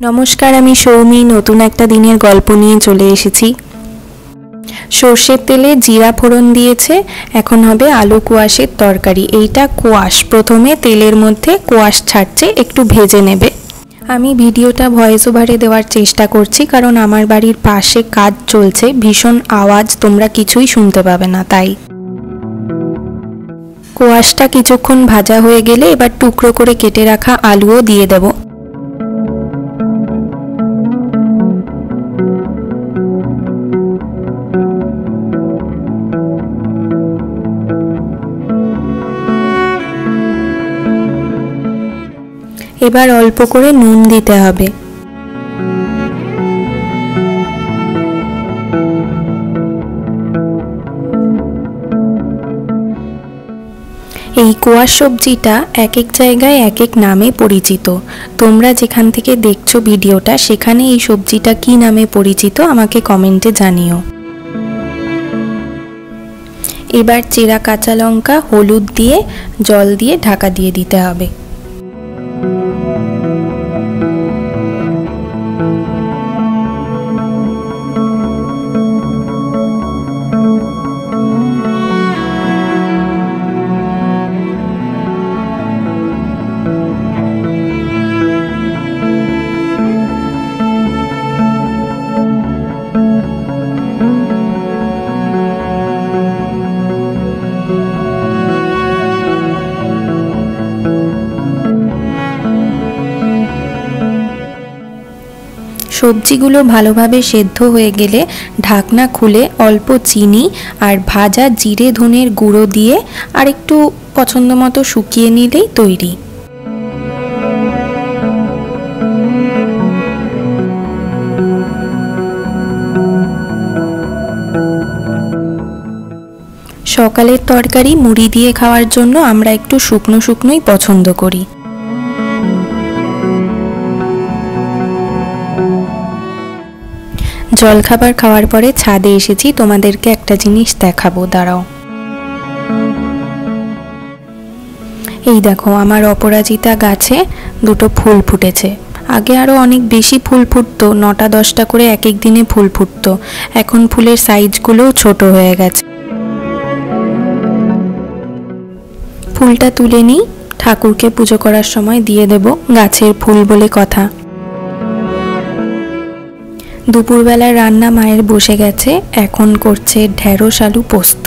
নমস্কার, আমি সৌমি নতুন একটা দিনের গল্প নিয়ে চলে এসেছি। সর্ষের তেলে জিরা ফোড়ন দিয়েছে, এখন হবে আলু কোয়াশের তরকারি। এইটা কোয়াশ, প্রথমে তেলের মধ্যে কোয়াশ ছাড়ছে, একটু ভেজে নেবে। আমি ভিডিওটা ভয়েস ওভারে দেওয়ার চেষ্টা করছি কারণ আমার বাড়ির পাশে কাজ চলছে, ভীষণ আওয়াজ, তোমরা কিছুই শুনতে পাবে না। তাই কোয়াশটা কিছুক্ষণ ভাজা হয়ে গেলে এবার টুকরো করে কেটে রাখা আলুও দিয়ে দেব। এবার অল্প করে নুন দিতে হবে। এই কোয়াশ সবজিটা এক এক জায়গায় এক এক নামে পরিচিত। তোমরা যেখান থেকে দেখছো ভিডিওটা সেখানে এই সবজিটা কি নামে পরিচিত আমাকে কমেন্টে জানিও। এবার চেরা কাঁচা লঙ্কা, হলুদ দিয়ে জল দিয়ে ঢাকা দিয়ে দিতে হবে। সবজিগুলো ভালোভাবে সেদ্ধ হয়ে গেলে ঢাকনা খুলে অল্প চিনি আর ভাজা জিরে ধনের গুঁড়ো দিয়ে আর একটু পছন্দ মতো শুকিয়ে নিলেই তৈরি। সকালের তরকারি মুড়ি দিয়ে খাওয়ার জন্য আমরা একটু শুকনো শুকনোই পছন্দ করি। জলখাবার খাওয়ার পরে ছাদে এসেছি, তোমাদেরকে একটা জিনিস দেখাবো, দাঁড়াও। এই দেখো, আমার অপরাজিতা গাছে দুটো ফুল ফুটেছে। আগে আরো অনেক বেশি ফুল ফুটতো, 9টা-10টা করে এক এক দিনে ফুল ফুটতো। এখন ফুলের সাইজগুলোও ছোট হয়ে গেছে। ফুলটা তুলে নিই, ঠাকুরকে পুজো করার সময় দিয়ে দেব, গাছের ফুল বলে কথা। দুপুরবেলা রান্না মায়ের বসে গেছে, এখন করছে ঢেঁড়স আলু পোস্ত।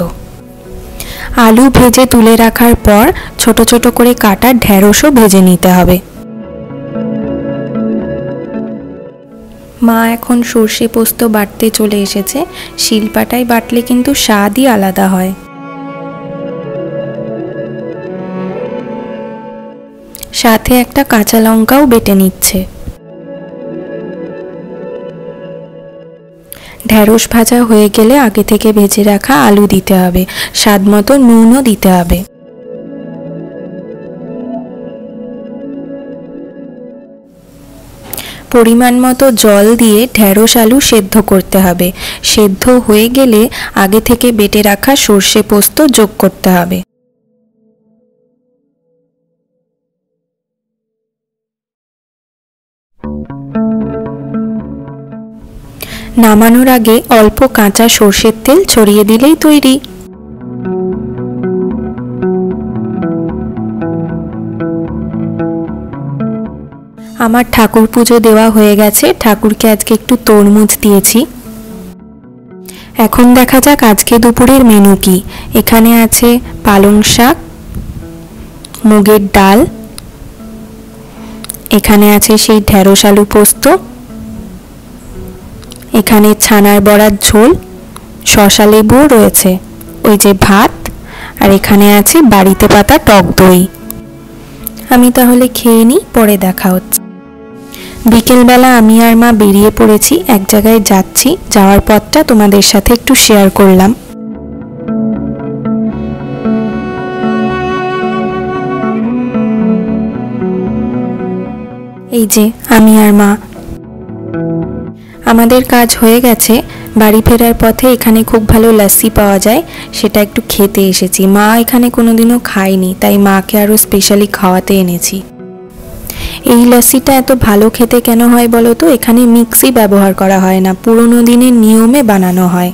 আলু ভেজে তুলে রাখার পর ছোট ছোট করে কাটা ঢেঁড়সও ভেজে নিতে হবে। মা এখন সর্ষে পোস্ত বাটতে চলে এসেছে। শিলপাটায় বাটলে কিন্তু স্বাদই আলাদা হয়। সাথে একটা কাঁচা লঙ্কাও বেটে নিচ্ছে। ঢেঁড়স ভাজা হয়ে গেলে আগে থেকে ভেজে রাখা আলু দিতে হবে, স্বাদ মতো নুনও দিতে হবে। পরিমাণ মতো জল দিয়ে ঢেঁড়স আলু সেদ্ধ করতে হবে। সেদ্ধ হয়ে গেলে আগে থেকে বেটে রাখা সর্ষে পোস্ত যোগ করতে হবে। নামানোর আগে অল্প কাঁচা সর্ষের তেল ছড়িয়ে দিলেই তৈরি। আমার ঠাকুর পুজো দেওয়া হয়ে গেছে, ঠাকুরকে আজকে একটু তরমুজ দিয়েছি। এখন দেখা যাক আজকে দুপুরের মেনু কি। এখানে আছে পালং শাক, মুগের ডাল, এখানে আছে সেই ঢেঁড়স আলু পোস্ত, এখানে ছানার বড়ার ঝোল, শসা লেবুও রয়েছে, ওই যে ভাত, আর এখানে আছে বাড়িতে পাতা টক দই। আমি তাহলে খেয়ে নিই, পরে দেখা হচ্ছে। বিকেলবেলা আমি আর মা বেরিয়ে পড়েছি, এক জায়গায় যাচ্ছি, যাওয়ার পথটা তোমাদের সাথে একটু শেয়ার করলাম। এই যে আমি আর মা। আমাদের কাজ হয়ে গেছে, বাড়ি ফেরার পথে এখানে খুব ভালো লস্যি পাওয়া যায়, সেটা একটু খেতে এসেছি। মা এখানে কোনোদিনও খায়নি, তাই মাকে আরও স্পেশালি খাওয়াতে এনেছি। এই লস্যিটা এত ভালো খেতে কেন হয় বলো তো? এখানে মিক্সি ব্যবহার করা হয় না, পুরোনো দিনের নিয়মে বানানো হয়।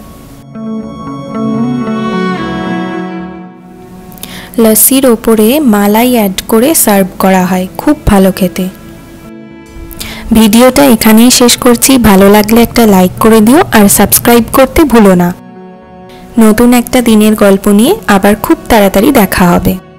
লস্যির ওপরে মালাই অ্যাড করে সার্ভ করা হয়, খুব ভালো খেতে। ভিডিওটা এখানেই শেষ করছি। ভালো লাগলে একটা লাইক করে দিও আর সাবস্ক্রাইব করতে ভুলো না। নতুন একটা দিনের গল্প নিয়ে আবার খুব তাড়াতাড়ি দেখা হবে।